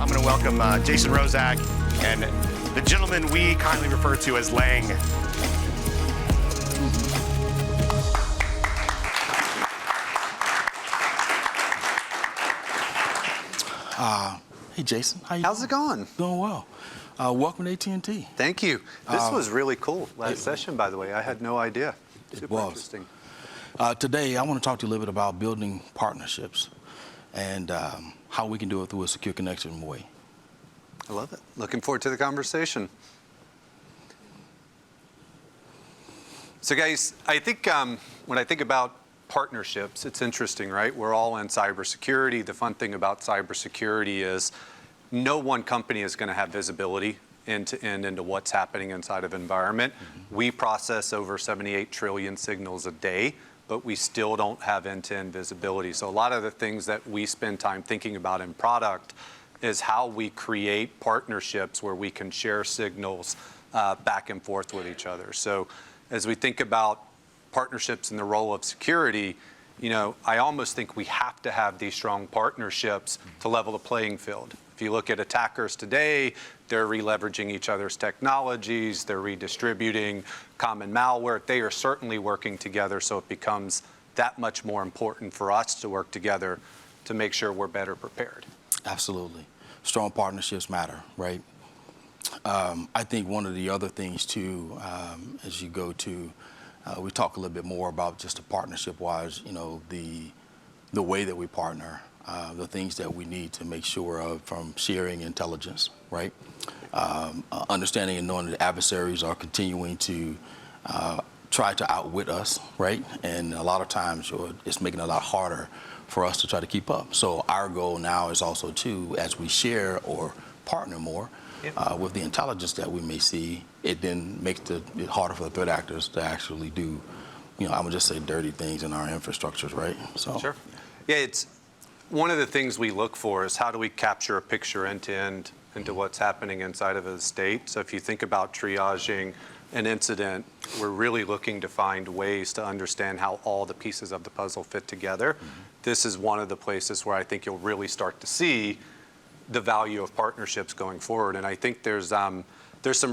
I'm going to welcome Jason Roszak and the gentleman we kindly refer to as Lang. Hey, Jason. How's it going? Doing well. Welcome to AT&T. Thank you. This was really cool. Last session, by the way. I had no idea. Super interesting. Today, I want to talk to you a little bit about building partnerships and how we can do it through a secure connection way. I love it. Looking forward to the conversation. So, guys, I think when I think about partnerships, it's interesting, right? We're all in cybersecurity. The fun thing about cybersecurity is no one company is going to have visibility end-to-end into what's happening inside of an environment. Mm-hmm. We process over 78 trillion signals a day, but we still don't have end-to-end visibility. So a lot of the things that we spend time thinking about in product is how we create partnerships where we can share signals back and forth with each other. So as we think about partnerships in the role of security, I almost think we have to have these strong partnerships to level the playing field. If you look at attackers today, they're re-leveraging each other's technologies, they're redistributing common malware. They are certainly working together, so it becomes that much more important for us to work together to make sure we're better prepared. Absolutely. Strong partnerships matter, right? I think one of the other things, too, as you go to we talk a little bit more about just the partnership-wise, the way that we partner, the things that we need to make sure of from sharing intelligence, right? Understanding and knowing that adversaries are continuing to try to outwit us, right? And a lot of times it's making it a lot harder for us to try to keep up. So our goal now is also, too, as we share or partner more, with the intelligence that we may see, it then makes it harder for the threat actors to actually do, I'm gonna just say dirty things in our infrastructures, right? So, sure. Yeah, it's one of the things we look for is how do we capture a picture end to end into what's happening inside of a state. So if you think about triaging an incident, we're really looking to find ways to understand how all the pieces of the puzzle fit together. Mm-hmm. This is one of the places where I think you'll really start to see the value of partnerships going forward. And I think there's some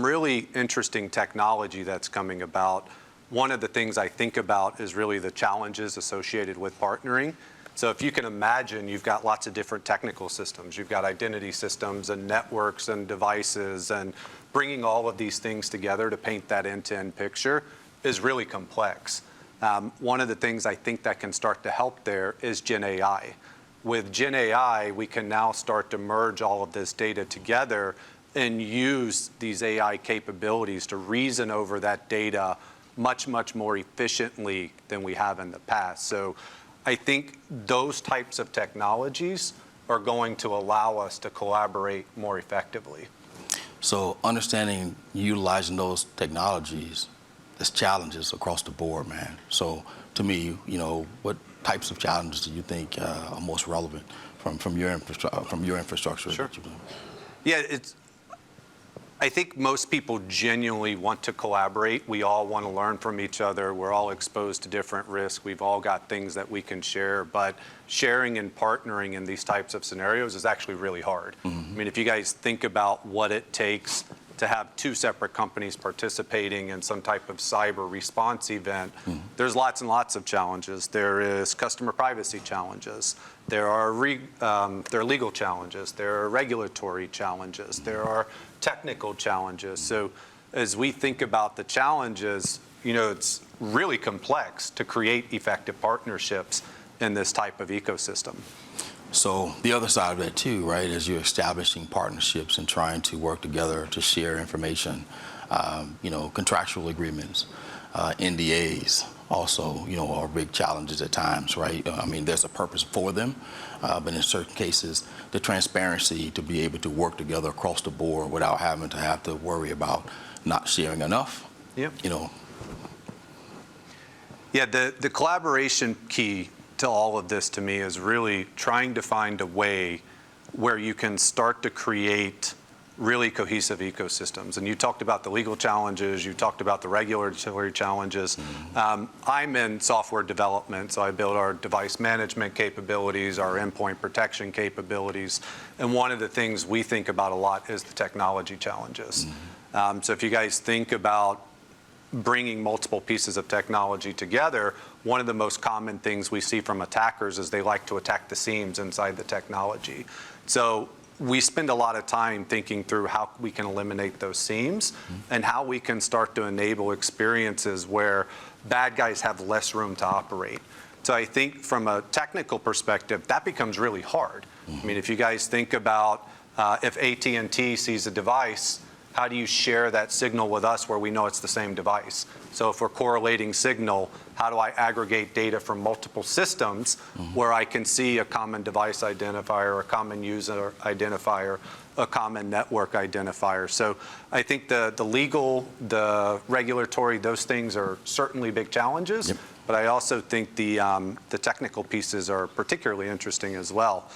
really interesting technology that's coming about. One of the things I think about is really the challenges associated with partnering. So if you can imagine, you've got lots of different technical systems. You've got identity systems and networks and devices, and bringing all of these things together to paint that end-to-end picture is really complex. One of the things I think that can start to help there is Gen AI. With Gen AI, we can now start to merge all of this data together and use these AI capabilities to reason over that data much, much more efficiently than we have in the past. So I think those types of technologies are going to allow us to collaborate more effectively. So understanding, utilizing those technologies, there's challenges across the board, man. So to me, what types of challenges do you think are most relevant from your infrastructure? Sure. Yeah, I think most people genuinely want to collaborate. We all want to learn from each other. We're all exposed to different risks. We've all got things that we can share, but sharing and partnering in these types of scenarios is actually really hard. Mm-hmm. I mean, if you guys think about what it takes to have two separate companies participating in some type of cyber response event, mm-hmm. there's lots and lots of challenges. There is customer privacy challenges. There are legal challenges. There are regulatory challenges. Mm-hmm. There are technical challenges. So as we think about the challenges, it's really complex to create effective partnerships in this type of ecosystem. So the other side of that too, right, is you're establishing partnerships and trying to work together to share information, contractual agreements, NDAs also, are big challenges at times, right? I mean, there's a purpose for them, but in certain cases, the transparency to be able to work together across the board without having to worry about not sharing enough. Yep. Yeah, the collaboration key to all of this to me is really trying to find a way where you can start to create really cohesive ecosystems. And you talked about the legal challenges, you talked about the regulatory challenges. I'm in software development, so I build our device management capabilities, our endpoint protection capabilities. And one of the things we think about a lot is the technology challenges. So if you guys think about bringing multiple pieces of technology together, one of the most common things we see from attackers is they like to attack the seams inside the technology. So we spend a lot of time thinking through how we can eliminate those seams and how we can start to enable experiences where bad guys have less room to operate. So I think from a technical perspective, that becomes really hard. I mean, if you guys think about if AT&T sees a device, how do you share that signal with us where we know it's the same device? So if we're correlating signal, how do I aggregate data from multiple systems where I can see a common device identifier, a common user identifier, a common network identifier? So I think the legal, the regulatory, those things are certainly big challenges, but I also think the technical pieces are particularly interesting as well.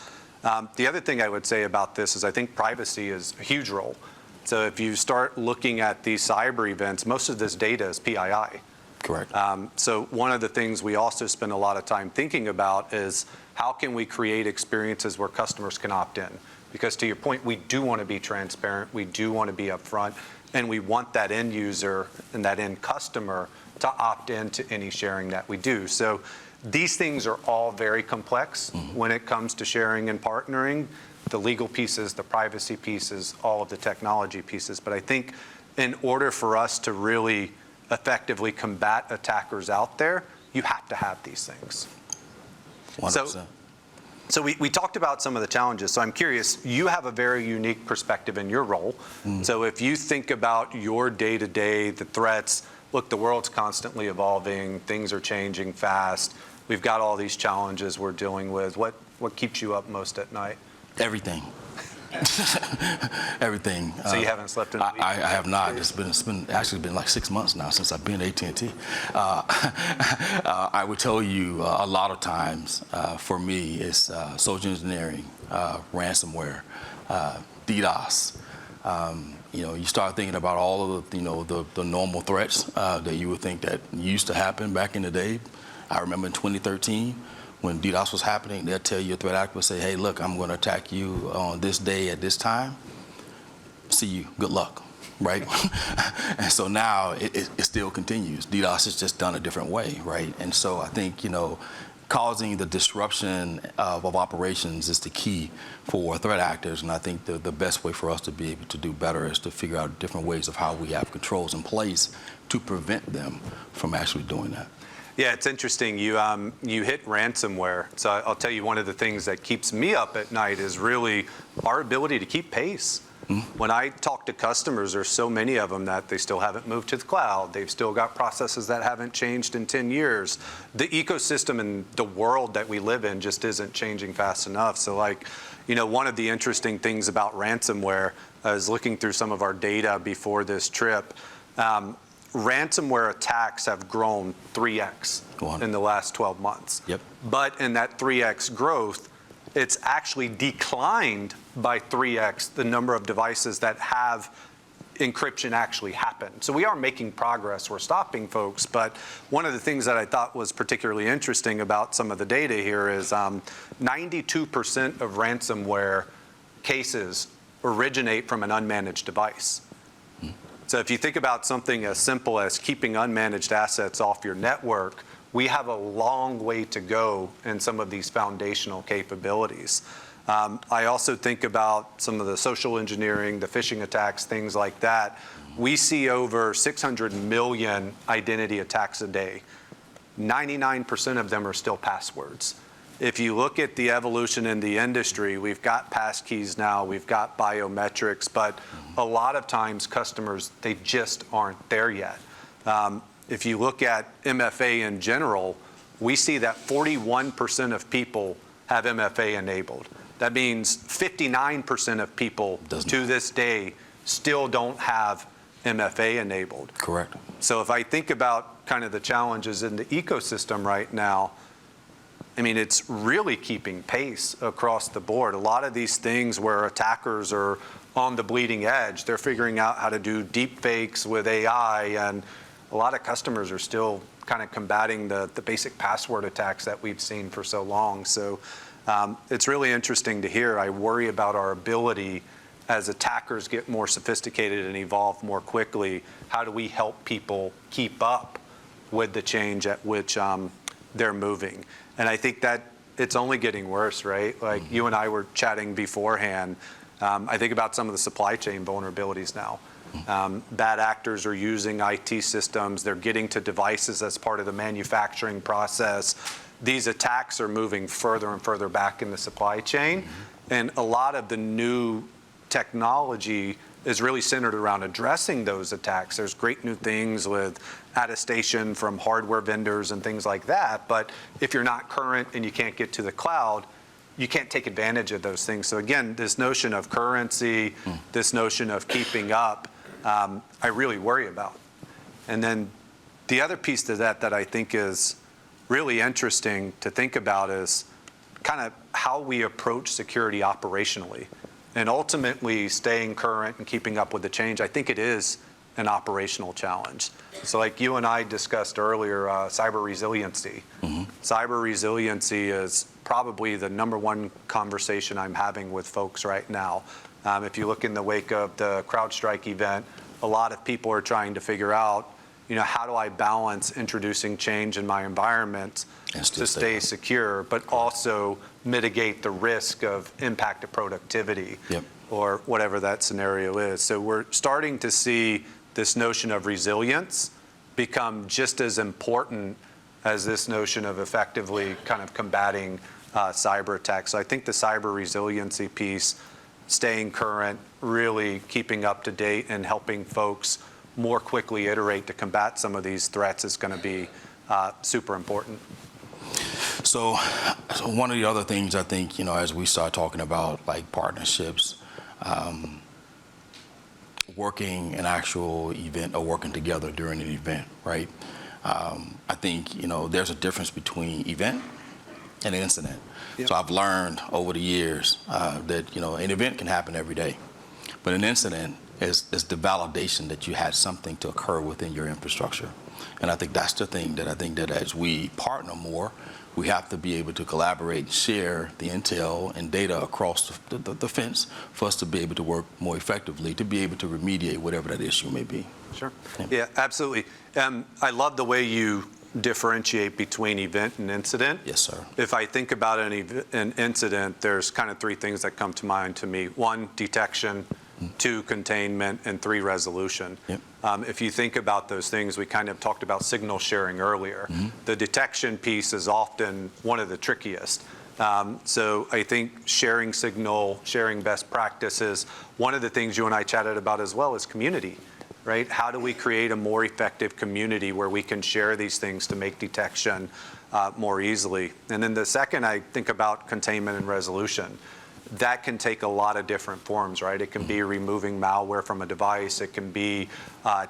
The other thing I would say about this is I think privacy is a huge role. So if you start looking at these cyber events, most of this data is PII. Correct. So one of the things we also spend a lot of time thinking about is how can we create experiences where customers can opt in? Because to your point, we do want to be transparent, we do want to be upfront, and we want that end user and that end customer to opt into any sharing that we do. So these things are all very complex when it comes to sharing and partnering. The legal pieces, the privacy pieces, all of the technology pieces. But I think in order for us to really effectively combat attackers out there, you have to have these things. 100%. So we talked about some of the challenges. So I'm curious, you have a very unique perspective in your role. So if you think about your day-to-day, the threats, look, the world's constantly evolving, things are changing fast. We've got all these challenges we're dealing with. What keeps you up most at night? Everything. Everything. So you haven't slept in a week? I have not. It's been actually been like 6 months now since I've been at AT&T. I would tell you a lot of times for me it's social engineering, ransomware, DDoS. You start thinking about all of the normal threats that you would think that used to happen back in the day. I remember in 2013. When DDoS was happening, they'll tell you, a threat actor will say, hey, look, I'm going to attack you on this day at this time. See you. Good luck, right? And so now it still continues. DDoS is just done a different way, right? And so I think, causing the disruption of operations is the key for threat actors. And I think the best way for us to be able to do better is to figure out different ways of how we have controls in place to prevent them from actually doing that. Yeah, it's interesting. You hit ransomware. So I'll tell you, one of the things that keeps me up at night is really our ability to keep pace. When I talk to customers, there's so many of them that they still haven't moved to the cloud. They've still got processes that haven't changed in 10 years. The ecosystem and the world that we live in just isn't changing fast enough. So one of the interesting things about ransomware, I was looking through some of our data before this trip. Ransomware attacks have grown 3x in the last 12 months. But in that 3x growth, it's actually declined by 3x the number of devices that have encryption actually happen. So we are making progress. We're stopping folks. But one of the things that I thought was particularly interesting about some of the data here is 92% of ransomware cases originate from an unmanaged device. So if you think about something as simple as keeping unmanaged assets off your network, we have a long way to go in some of these foundational capabilities. I also think about some of the social engineering, the phishing attacks, things like that. We see over 600 million identity attacks a day. 99% of them are still passwords. If you look at the evolution in the industry, we've got passkeys now, we've got biometrics, but a lot of times customers, they just aren't there yet. If you look at MFA in general, we see that 41% of people have MFA enabled. That means 59% of people to this day still don't have MFA enabled. Correct. So if I think about kind of the challenges in the ecosystem right now, I mean, it's really keeping pace across the board. A lot of these things where attackers are on the bleeding edge, they're figuring out how to do deep fakes with AI, and a lot of customers are still kind of combating the basic password attacks that we've seen for so long. So it's really interesting to hear. I worry about our ability as attackers get more sophisticated and evolve more quickly. How do we help people keep up with the change at which they're moving? And I think that it's only getting worse, right? Like you and I were chatting beforehand. I think about some of the supply chain vulnerabilities now. Bad actors are using IT systems. They're getting to devices as part of the manufacturing process. These attacks are moving further and further back in the supply chain. And a lot of the new technology is really centered around addressing those attacks. There's great new things with attestation from hardware vendors and things like that. But if you're not current and you can't get to the cloud, you can't take advantage of those things. So again, this notion of currency, this notion of keeping up, I really worry about. And then the other piece to that I think is really interesting to think about is kind of how we approach security operationally. And ultimately staying current and keeping up with the change, I think it is an operational challenge. So like you and I discussed earlier, cyber resiliency. Cyber resiliency is probably the #1 conversation I'm having with folks right now. If you look in the wake of the CrowdStrike event, a lot of people are trying to figure out, how do I balance introducing change in my environment to stay secure, but also mitigate the risk of impact to productivity or whatever that scenario is. So we're starting to see this notion of resilience become just as important as this notion of effectively kind of combating cyber attacks. So I think the cyber resiliency piece, staying current, really keeping up to date and helping folks more quickly iterate to combat some of these threats is going to be super important. So one of the other things I think, as we start talking about like partnerships, working an actual event or working together during an event, right? I think, there's a difference between event and an incident. So I've learned over the years that, an event can happen every day, but an incident is the validation that you had something to occur within your infrastructure. And I think that's the thing that I think that as we partner more, we have to be able to collaborate and share the intel and data across the fence for us to be able to work more effectively, to be able to remediate whatever that issue may be. Sure. Yeah, absolutely. I love the way you differentiate between event and incident. Yes, sir. If I think about an incident, there's kind of 3 things that come to mind to me. 1, detection. 2, containment, and 3, resolution. If you think about those things, we kind of talked about signal sharing earlier. The detection piece is often one of the trickiest. So I think sharing signal, sharing best practices, one of the things you and I chatted about as well is community, right? How do we create a more effective community where we can share these things to make detection more easily? And then the second, I think about containment and resolution. That can take a lot of different forms, right? It can be removing malware from a device. It can be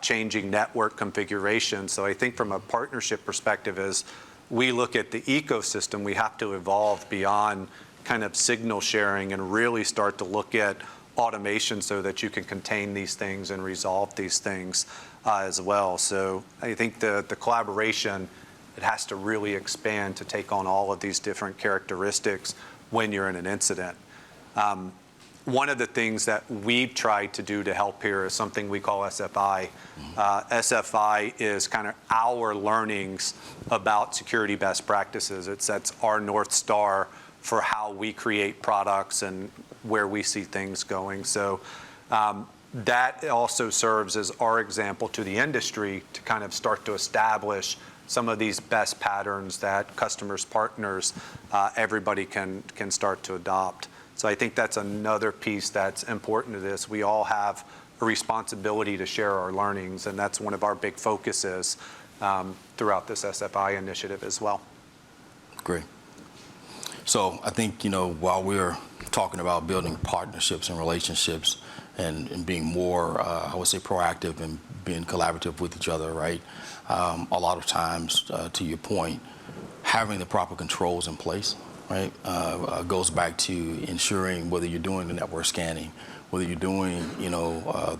changing network configuration. So I think from a partnership perspective, as we look at the ecosystem, we have to evolve beyond kind of signal sharing and really start to look at automation so that you can contain these things and resolve these things as well. So I think the collaboration, it has to really expand to take on all of these different characteristics when you're in an incident. One of the things that we've tried to do to help here is something we call SFI. SFI is kind of our learnings about security best practices. It sets our North Star for how we create products and where we see things going. So that also serves as our example to the industry to kind of start to establish some of these best patterns that customers, partners, everybody can start to adopt. So I think that's another piece that's important to this. We all have a responsibility to share our learnings, and that's one of our big focuses throughout this SFI initiative as well. Great. So I think, while we're talking about building partnerships and relationships and being more, I would say, proactive and being collaborative with each other, right? A lot of times, to your point, having the proper controls in place, right, goes back to ensuring whether you're doing the network scanning, whether you're doing,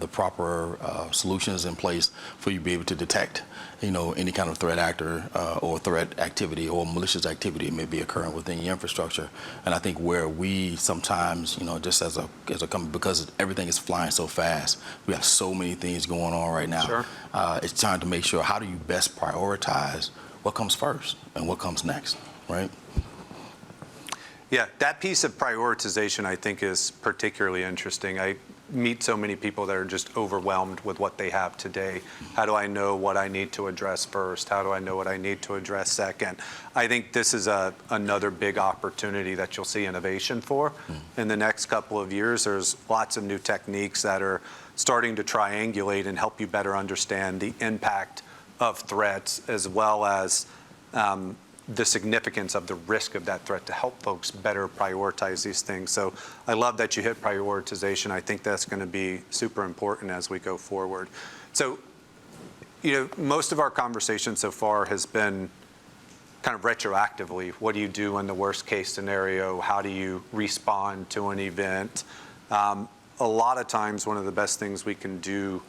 the proper solutions in place for you to be able to detect, any kind of threat actor or threat activity or malicious activity that may be occurring within your infrastructure. And I think where we sometimes, just as a company, because everything is flying so fast, we have so many things going on right now. Sure. It's time to make sure, how do you best prioritize what comes first and what comes next, right? Yeah, that piece of prioritization I think is particularly interesting. I meet so many people that are just overwhelmed with what they have today. How do I know what I need to address first? How do I know what I need to address second? I think this is another big opportunity that you'll see innovation for. In the next couple of years, there's lots of new techniques that are starting to triangulate and help you better understand the impact of threats, as well as the significance of the risk of that threat, to help folks better prioritize these things. So I love that you hit prioritization. I think that's going to be super important as we go forward. So, most of our conversation so far has been kind of retroactively. What do you do in the worst case scenario? How do you respond to an event? A lot of times, one of the best things we can do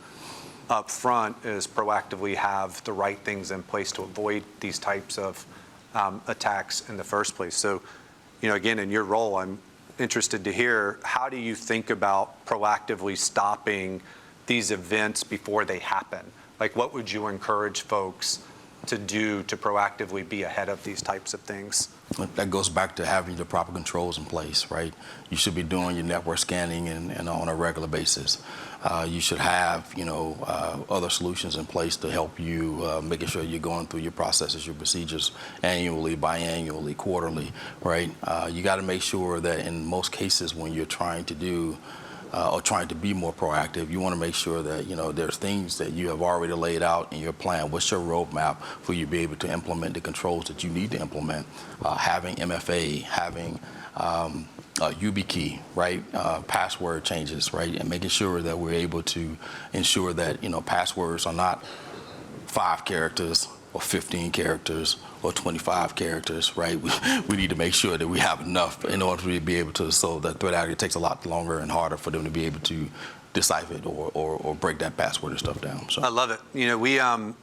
up front is proactively have the right things in place to avoid these types of attacks in the first place. So, again, in your role, I'm interested to hear, how do you think about proactively stopping these events before they happen? Like, what would you encourage folks to do to proactively be ahead of these types of things? That goes back to having the proper controls in place, right? You should be doing your network scanning and on a regular basis. You should have, other solutions in place to help you making sure you're going through your processes, your procedures annually, biannually, quarterly, right? You got to make sure that in most cases when you're trying to do or trying to be more proactive, you want to make sure that, there's things that you have already laid out in your plan. What's your roadmap for you to be able to implement the controls that you need to implement? Having MFA, having YubiKey, right? Password changes, right? And making sure that we're able to ensure that, passwords are not 5 characters or 15 characters or 25 characters, right? We need to make sure that we have enough in order to be able to, so that threat actor takes a lot longer and harder for them to be able to decipher it or break that password and stuff down. So I love it.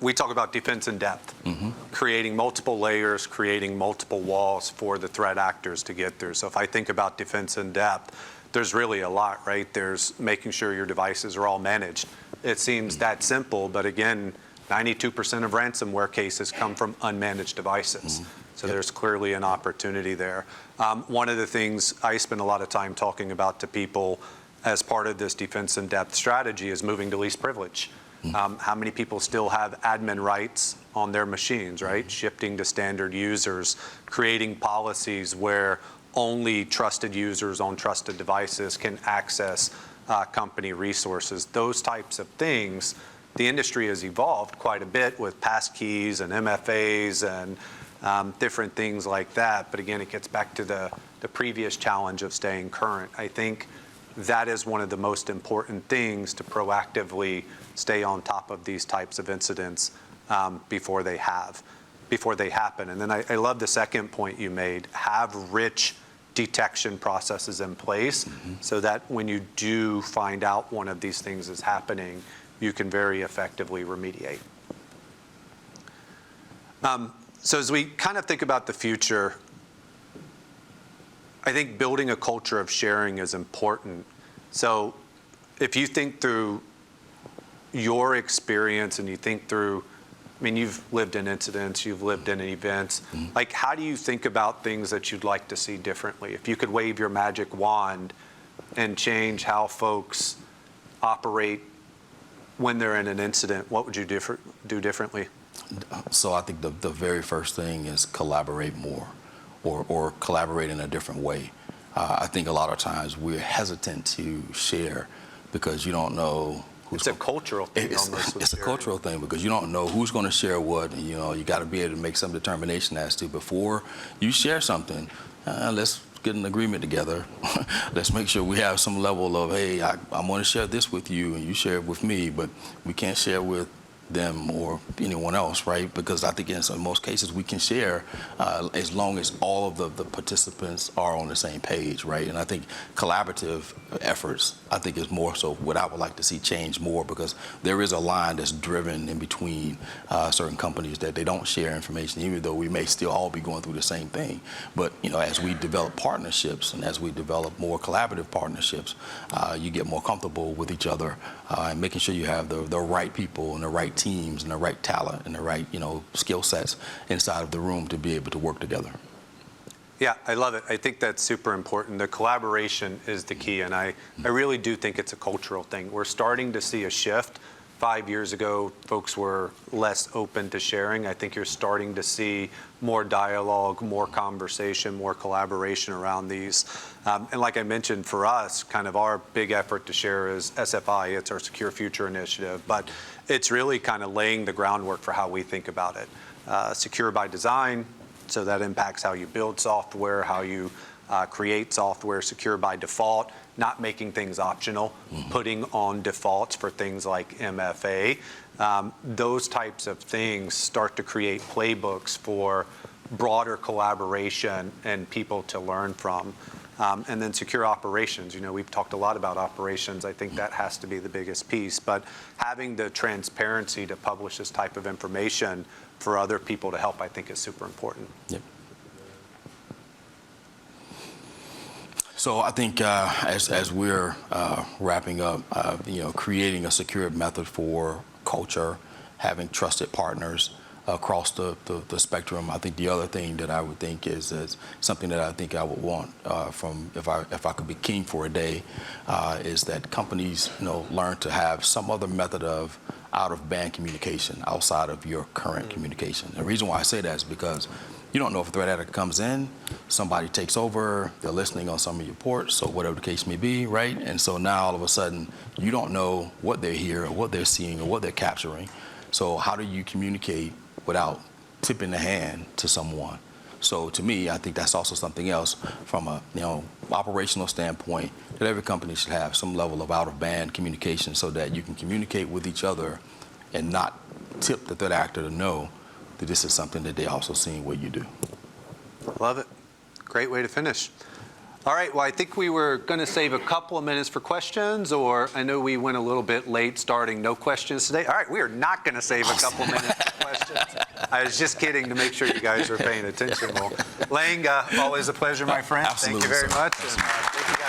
We talk about defense in depth, creating multiple layers, creating multiple walls for the threat actors to get through. So if I think about defense in depth, there's really a lot, right? There's making sure your devices are all managed. It seems that simple, but again, 92% of ransomware cases come from unmanaged devices. So there's clearly an opportunity there. One of the things I spend a lot of time talking about to people as part of this defense in depth strategy is moving to least privilege. How many people still have admin rights on their machines, right? Shifting to standard users, creating policies where only trusted users on trusted devices can access company resources. Those types of things, the industry has evolved quite a bit with passkeys and MFAs and different things like that. But again, it gets back to the previous challenge of staying current. I think that is one of the most important things to proactively stay on top of these types of incidents before they happen. And then I love the second point you made, have rich detection processes in place so that when you do find out one of these things is happening, you can very effectively remediate. So as we kind of think about the future, I think building a culture of sharing is important. So if you think through your experience and you think through, you've lived in incidents, you've lived in events, like how do you think about things that you'd like to see differently? If you could wave your magic wand and change how folks operate when they're in an incident, what would you do differently? So I think the very first thing is collaborate more or collaborate in a different way. I think a lot of times we're hesitant to share because you don't know who's. It's a cultural thing almost. It's a cultural thing because you don't know who's going to share what. And, you got to be able to make some determination as to before you share something. Let's get an agreement together. Let's make sure we have some level of, hey, I'm going to share this with you and you share it with me, but we can't share with them or anyone else, right? Because I think in most cases we can share as long as all of the participants are on the same page, right? And I think collaborative efforts, I think, is more so what I would like to see change more, because there is a line that's driven in between certain companies that they don't share information, even though we may still all be going through the same thing. But as we develop partnerships and as we develop more collaborative partnerships, you get more comfortable with each other and making sure you have the right people and the right teams and the right talent and the right skill sets inside of the room to be able to work together. Yeah, I love it. I think that's super important. The collaboration is the key, and I really do think it's a cultural thing. We're starting to see a shift. 5 years ago, folks were less open to sharing. I think you're starting to see more dialogue, more conversation, more collaboration around these. And like I mentioned, for us, kind of our big effort to share is SFI. It's our Secure Future initiative, but it's really kind of laying the groundwork for how we think about it. Secure by design, so that impacts how you build software, how you create software. Secure by default, not making things optional, putting on defaults for things like MFA. Those types of things start to create playbooks for broader collaboration and people to learn from. And then secure operations. We've talked a lot about operations. I think that has to be the biggest piece. But having the transparency to publish this type of information for other people to help, I think, is super important. Yep. So I think as we're wrapping up, creating a secure method for culture, having trusted partners across the spectrum. I think the other thing that I would think is something that I think I would want from if I could be king for a day is that companies learn to have some other method of out-of-band communication outside of your current communication. The reason why I say that is because you don't know if a threat actor comes in, somebody takes over, they're listening on some of your ports, or whatever the case may be, right? And so now all of a sudden, you don't know what they're hearing, or what they're seeing, or what they're capturing. So how do you communicate without tipping the hand to someone? So to me, I think that's also something else from a operational standpoint, that every company should have some level of out-of-band communication so that you can communicate with each other and not tip the threat actor to know that this is something that they're also seeing what you do. Love it. Great way to finish. All right, well, I think we were going to save a couple of minutes for questions, or I know we went a little bit late starting no questions today. All right, we are not going to save a couple minutes for questions. I was just kidding to make sure you guys are paying attention. Well, Lang, always a pleasure, my friend. Absolutely, Thank you very sir. much.